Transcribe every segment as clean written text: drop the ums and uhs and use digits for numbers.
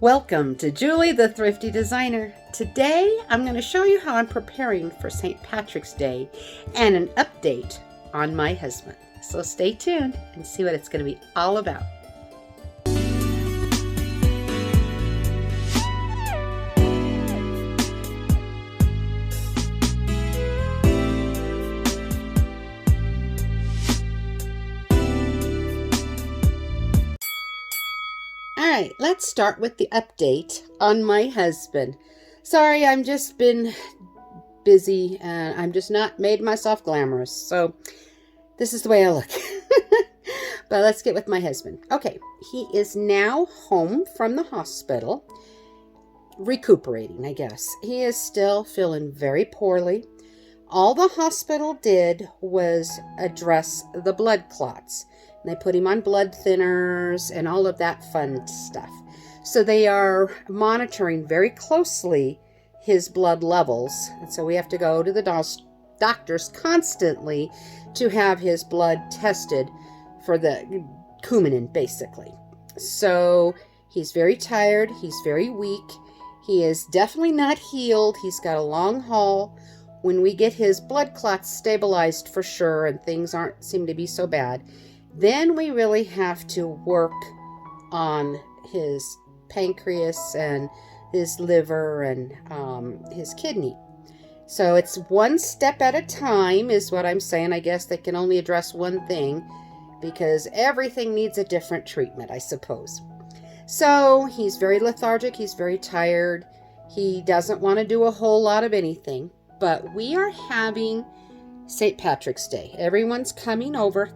Welcome to Julie the Thrifty Designer. Today I'm going to show you how I'm preparing for St. Patrick's Day and an update on my husband. So stay tuned and see what it's going to be all about. Alright, let's start with the update on my husband. Sorry, I've just been busy and I'm just not made myself glamorous. So this is the way I look. But let's get with my husband. Okay, he is now home from the hospital, recuperating, I guess. He is still feeling very poorly. All the hospital did was address the blood clots. They put him on blood thinners and all of that fun stuff. So they are monitoring very closely his blood levels. And so we have to go to the doctors constantly to have his blood tested for the cumin, basically. So he's very tired. He's very weak. He is definitely not healed. He's got a long haul. When we get his blood clots stabilized for sure and things aren't seem to be so bad, then we really have to work on his pancreas and his liver and his kidney. So it's one step at a time is what I'm saying. I guess they can only address one thing because everything needs a different treatment, I suppose. So he's very lethargic. He's very tired. He doesn't want to do a whole lot of anything. But we are having St. Patrick's Day. Everyone's coming over,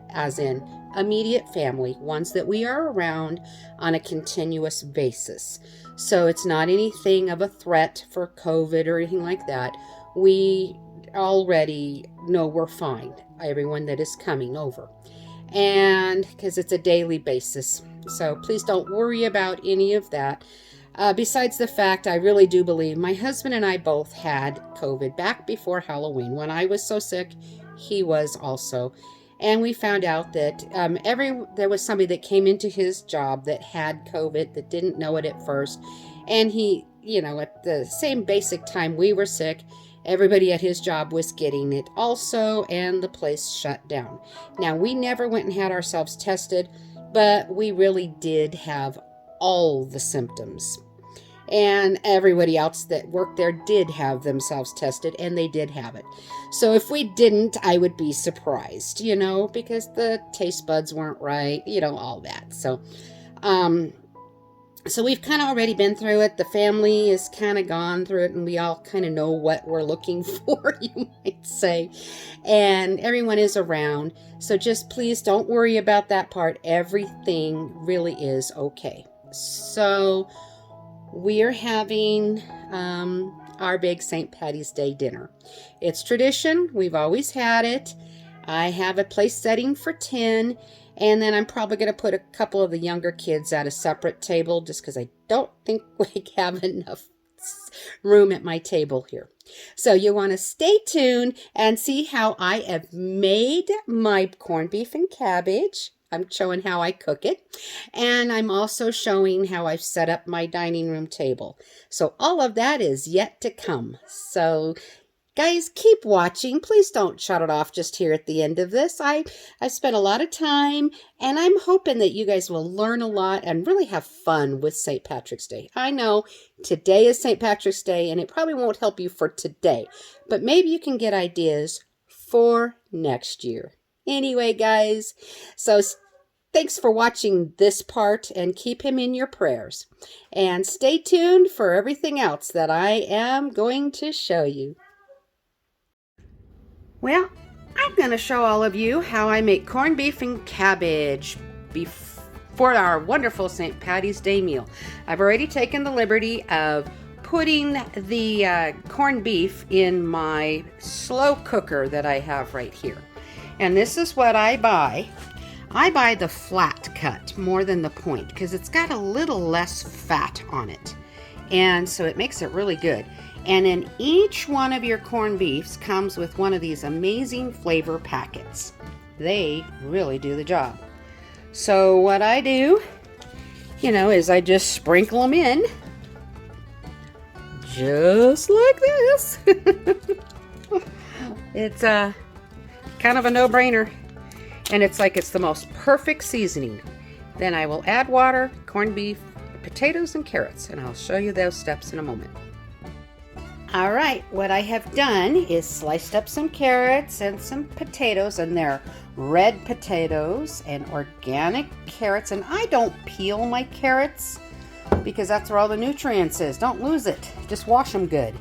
as in immediate family, ones that we are around on a continuous basis. So it's not anything of a threat for COVID or anything like that. We already know we're fine, everyone that is coming over. And because it's a daily basis. So please don't worry about any of that. Besides the fact, I really do believe my husband and I both had COVID back before Halloween. When I was so sick, he was also. And we found out that there was somebody that came into his job that had COVID that didn't know it at first. And he, at the same basic time we were sick, everybody at his job was getting it also, and the place shut down. Now, we never went and had ourselves tested, but we really did have all the symptoms. And everybody else that worked there did have themselves tested, and they did have it. So if we didn't, I would be surprised, because the taste buds weren't right, all that. So we've kind of already been through it. The family is kind of gone through it, and we all kind of know what we're looking for, you might say. And everyone is around. So just please don't worry about that part. Everything really is okay. So we are having our big St. Patty's Day dinner. It's tradition. We've always had it. I have a place setting for 10, and then I'm probably going to put a couple of the younger kids at a separate table just because I don't think we have enough room at my table here. So you want to stay tuned and see how I have made my corned beef and cabbage. I'm showing how I cook it, and I'm also showing how I've set up my dining room table. So all of that is yet to come. So guys, keep watching. Please don't shut it off just here at the end of this. I spent a lot of time, and I'm hoping that you guys will learn a lot and really have fun with St. Patrick's Day. I know today is St. Patrick's Day, and it probably won't help you for today, but maybe you can get ideas for next year. Anyway, guys, so thanks for watching this part, and keep him in your prayers. And stay tuned for everything else that I am going to show you. Well, I'm going to show all of you how I make corned beef and cabbage for our wonderful St. Patty's Day meal. I've already taken the liberty of putting the corned beef in my slow cooker that I have right here. And this is what I buy. I buy the flat cut more than the point because it's got a little less fat on it. And so it makes it really good. And then each one of your corned beefs comes with one of these amazing flavor packets. They really do the job. So what I do is I just sprinkle them in. Just like this. It's kind of a no-brainer. And it's the most perfect seasoning. Then I will add water, corned beef, potatoes, and carrots. And I'll show you those steps in a moment. All right, what I have done is sliced up some carrots and some potatoes, and they're red potatoes and organic carrots. And I don't peel my carrots because that's where all the nutrients is. Don't lose it. Just wash them good.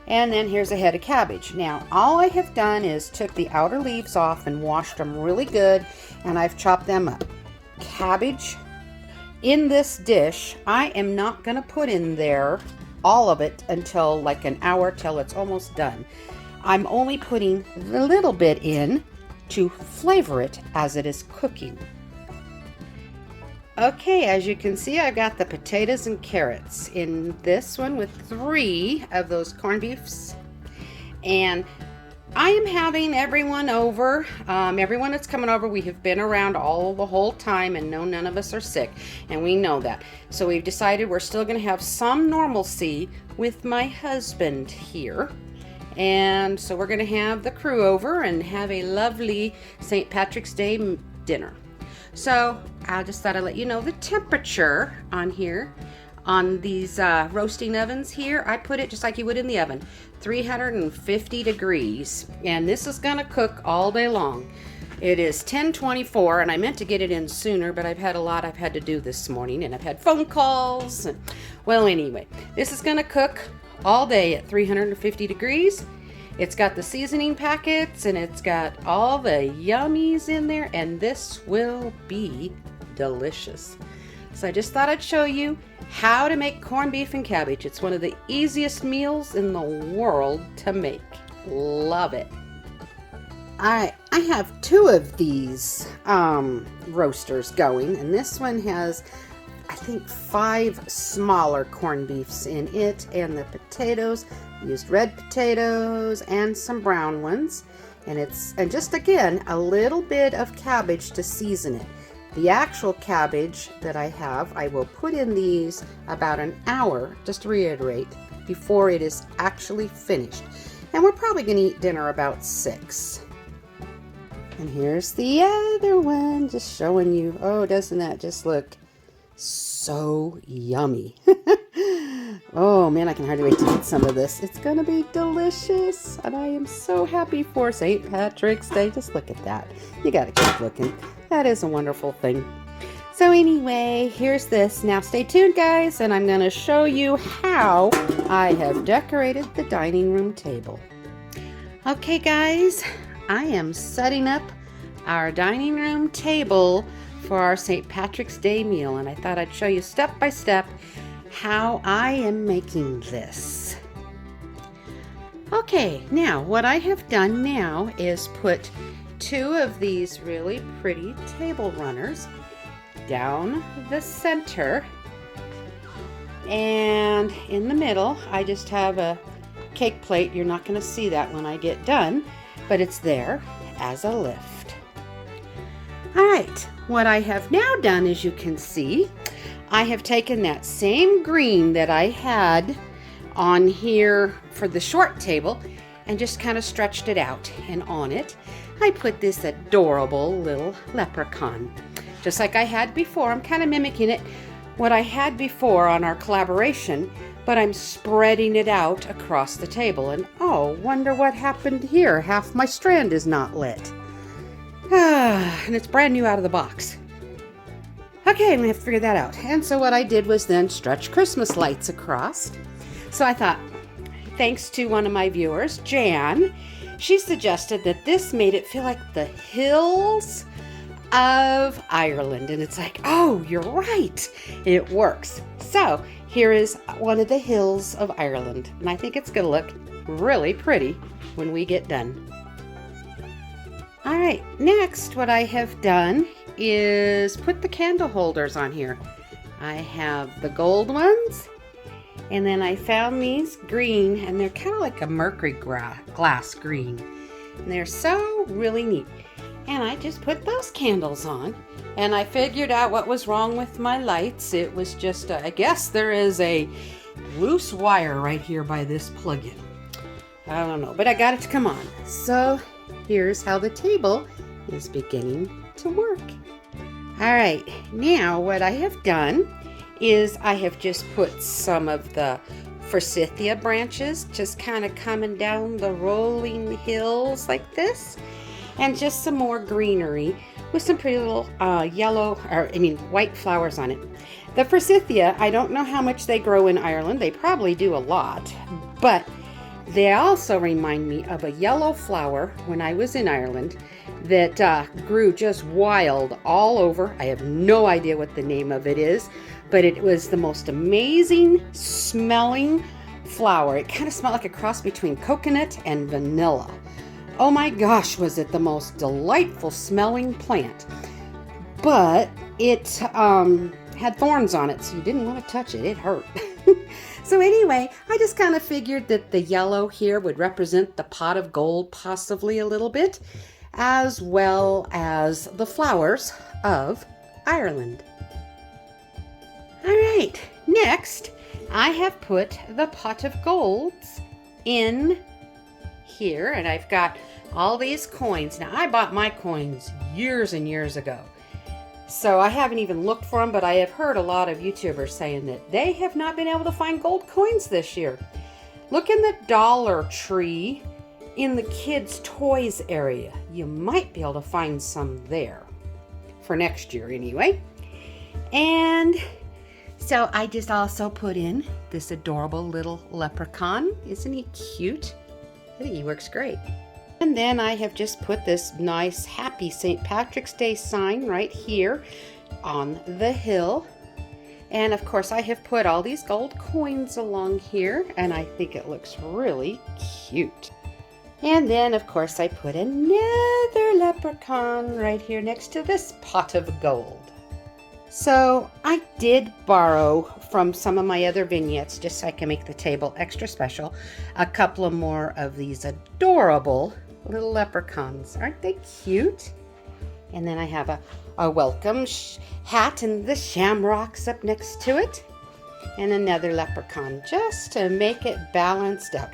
And then here's a head of cabbage. Now, all I have done is took the outer leaves off and washed them really good, and I've chopped them up. Cabbage in this dish, I am not going to put in there all of it until like an hour till it's almost done. I'm only putting a little bit in to flavor it as it is cooking. Okay, as you can see, I've got the potatoes and carrots in this one with 3 of those corned beefs. And I am having everyone over. Everyone that's coming over, we have been around the whole time, and no, none of us are sick, and we know that. So we've decided we're still going to have some normalcy with my husband here. And so we're going to have the crew over and have a lovely St. Patrick's Day dinner. So I just thought I'd let you know the temperature on here. On these roasting ovens here, I put it just like you would in the oven, 350 degrees. And this is going to cook all day long. It is 10:24, and I meant to get it in sooner, but I've had a lot I've had to do this morning, and I've had phone calls. Well, anyway, this is going to cook all day at 350 degrees. It's got the seasoning packets, and it's got all the yummies in there, and this will be delicious. So I just thought I'd show you how to make corned beef and cabbage. It's one of the easiest meals in the world to make. Love it. I have 2 of these roasters going, and this one has, I think, 5 smaller corned beefs in it, and the potatoes, used red potatoes and some brown ones, and just again a little bit of cabbage to season it. The actual cabbage that I have, I will put in these about an hour, just to reiterate, before it is actually finished. And we're probably going to eat dinner about 6. And here's the other one, just showing you. Oh, doesn't that just look so yummy? Oh man, I can hardly wait to eat some of this. It's going to be delicious. And I am so happy for St. Patrick's Day. Just look at that. You got to keep looking. That is a wonderful thing. So anyway, here's this. Now stay tuned, guys, and I'm going to show you how I have decorated the dining room table. Okay, guys, I am setting up our dining room table for our St. Patrick's Day meal, and I thought I'd show you step by step how I am making this. Okay, now what I have done now is put 2 of these really pretty table runners down the center, and in the middle I just have a cake plate. You're not going to see that when I get done, but it's there as a lift. Alright, what I have now done, as you can see, I have taken that same green that I had on here for the short table and just kind of stretched it out, and on it I put this adorable little leprechaun. Just like I had before, I'm kind of mimicking it, what I had before on our collaboration, but I'm spreading it out across the table. And oh, wonder what happened here. Half my strand is not lit. And it's brand new out of the box. Okay, I'm gonna have to figure that out. And so what I did was then stretch Christmas lights across. So I thought, thanks to one of my viewers, Jan, she suggested that this made it feel like the hills of Ireland. And it's like, oh, you're right. It works. So here is one of the hills of Ireland. And I think it's going to look really pretty when we get done. All right, next what I have done is put the candle holders on here. I have the gold ones, and then I found these green, and they're kind of like a mercury glass green. And they're so really neat. And I just put those candles on, and I figured out what was wrong with my lights. It was just, I guess there is a loose wire right here by this plug-in. I don't know, but I got it to come on. So here's how the table is beginning to work. All right, now what I have done is I have just put some of the forsythia branches just kind of coming down the rolling hills like this, and just some more greenery with some pretty little white flowers on it. The forsythia, I don't know how much they grow in Ireland. They probably do a lot, but they also remind me of a yellow flower when I was in Ireland that grew just wild all over. I have no idea what the name of it is, but it was the most amazing smelling flower. It kind of smelled like a cross between coconut and vanilla. Oh my gosh, was it the most delightful smelling plant. But it had thorns on it, so you didn't want to touch it. It hurt. So anyway, I just kind of figured that the yellow here would represent the pot of gold possibly a little bit, as well as the flowers of Ireland. All right, next I have put the pot of golds in here, and I've got all these coins. Now I bought my coins years and years ago, so I haven't even looked for them, but I have heard a lot of YouTubers saying that they have not been able to find gold coins this year. Look in the Dollar Tree in the kids' toys area. You might be able to find some there for next year anyway. And so I just also put in this adorable little leprechaun. Isn't he cute? I think he works great. And then I have just put this nice happy St. Patrick's Day sign right here on the hill. And of course I have put all these gold coins along here, and I think it looks really cute. And then of course I put another leprechaun right here next to this pot of gold. So I did borrow from some of my other vignettes, just so I can make the table extra special, a couple of more of these adorable little leprechauns. Aren't they cute? And then I have a welcome hat and the shamrocks up next to it, and another leprechaun just to make it balanced out.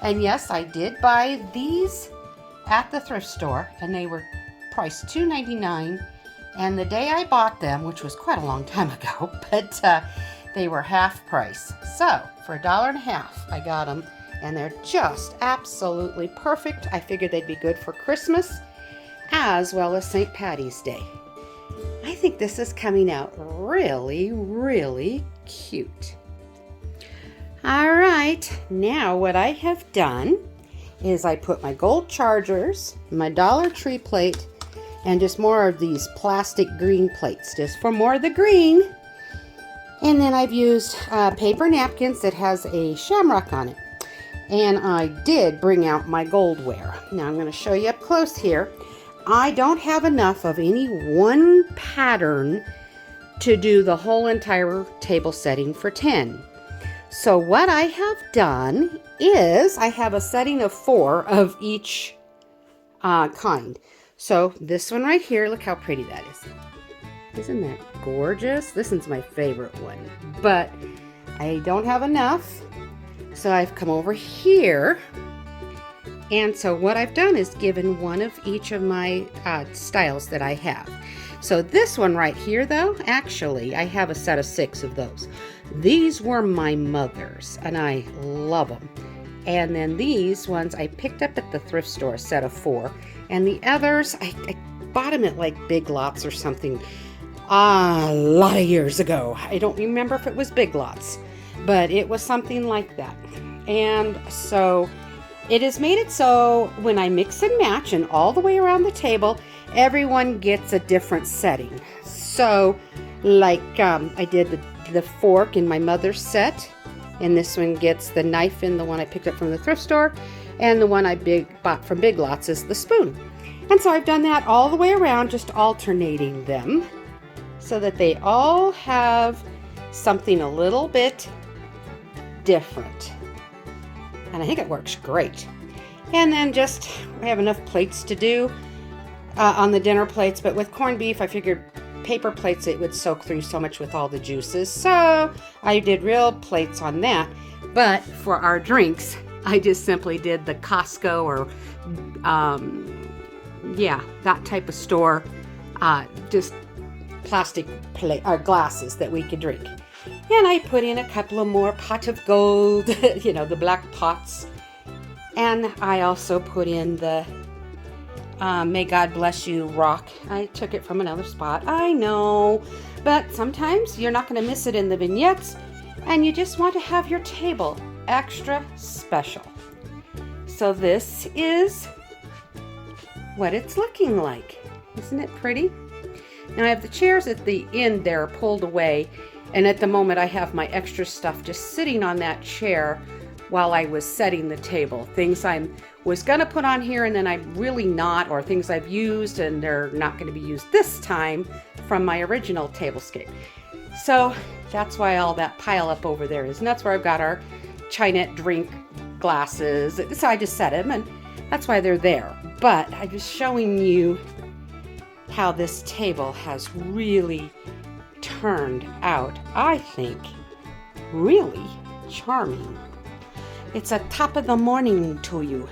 And yes, I did buy these at the thrift store, and they were priced $2.99. And the day I bought them, which was quite a long time ago, but they were half price. So for $1.50, I got them, and they're just absolutely perfect. I figured they'd be good for Christmas as well as St. Patty's Day. I think this is coming out really, really cute. All right, now what I have done is I put my gold chargers, my Dollar Tree plate, and just more of these plastic green plates, just for more of the green. And then I've used paper napkins that has a shamrock on it. And I did bring out my goldware. Now I'm going to show you up close here. I don't have enough of any one pattern to do the whole entire table setting for 10. So what I have done is I have a setting of 4 of each kind. So this one right here, look how pretty that is. Isn't that gorgeous? This one's my favorite one, but I don't have enough. So I've come over here. And so what I've done is given one of each of my styles that I have. So this one right here though, actually, I have a set of 6 of those. These were my mother's, and I love them. And then these ones I picked up at the thrift store, a set of 4. And the others, I bought them at like Big Lots or something a lot of years ago. I don't remember if it was Big Lots, but it was something like that. And so it has made it so when I mix and match and all the way around the table, everyone gets a different setting. So like I did the fork in my mother's set, and this one gets the knife in the one I picked up from the thrift store, and the one I bought from Big Lots is the spoon. And so I've done that all the way around, just alternating them so that they all have something a little bit different. And I think it works great. And then just, I have enough plates to do on the dinner plates, but with corned beef, I figured paper plates, it would soak through so much with all the juices. So I did real plates on that. But for our drinks, I just simply did the Costco or, that type of store, just plastic plate or glasses that we could drink. And I put in a couple of more pot of gold, the black pots. And I also put in the May God Bless You rock. I took it from another spot. I know, but sometimes you're not going to miss it in the vignettes, and you just want to have your table extra special. So this is what it's looking like. Isn't it pretty? Now I have the chairs at the end there pulled away, and at the moment I have my extra stuff just sitting on that chair while I was setting the table. Things I was going to put on here and then I'm really not, or things I've used and they're not going to be used this time from my original tablescape. So that's why all that pile up over there is. And that's where I've got our Chinette drink glasses. So I just set them and that's why they're there. But I'm just showing you how this table has really turned out, I think, really charming. It's a top of the morning to you.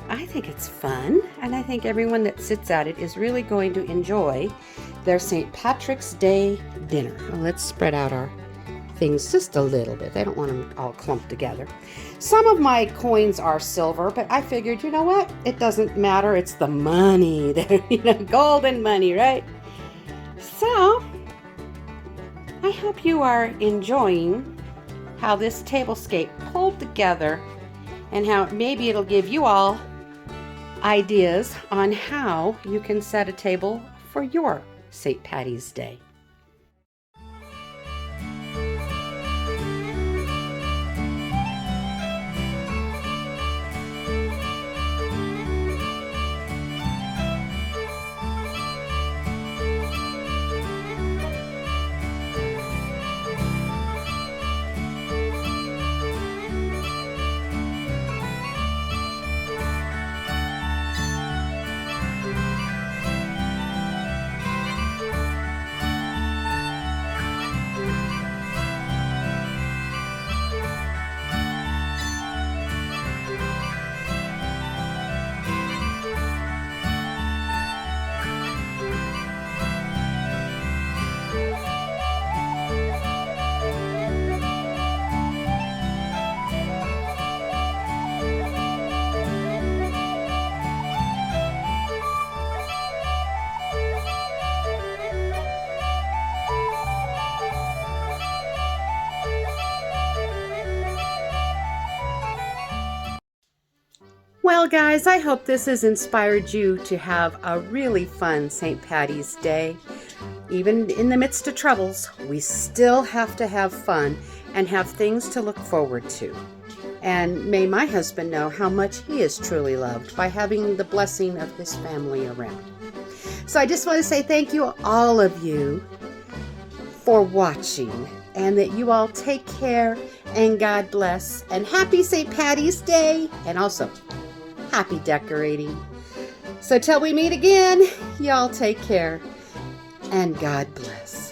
I think it's fun, and I think everyone that sits at it is really going to enjoy their St. Patrick's Day dinner. Well, let's spread out our things just a little bit. I don't want them all clumped together. Some of my coins are silver, but I figured, you know what? It doesn't matter. It's the money, golden money, right? So, I hope you are enjoying how this tablescape pulled together and how maybe it'll give you all ideas on how you can set a table for your St. Patty's Day. Well, guys, I hope this has inspired you to have a really fun St. Patty's Day. Even in the midst of troubles, we still have to have fun and have things to look forward to. And may my husband know how much he is truly loved by having the blessing of his family around. So I just want to say thank you, all of you, for watching, and that you all take care and God bless, and happy St. Patty's Day, and also happy decorating. So till we meet again, y'all take care and God bless.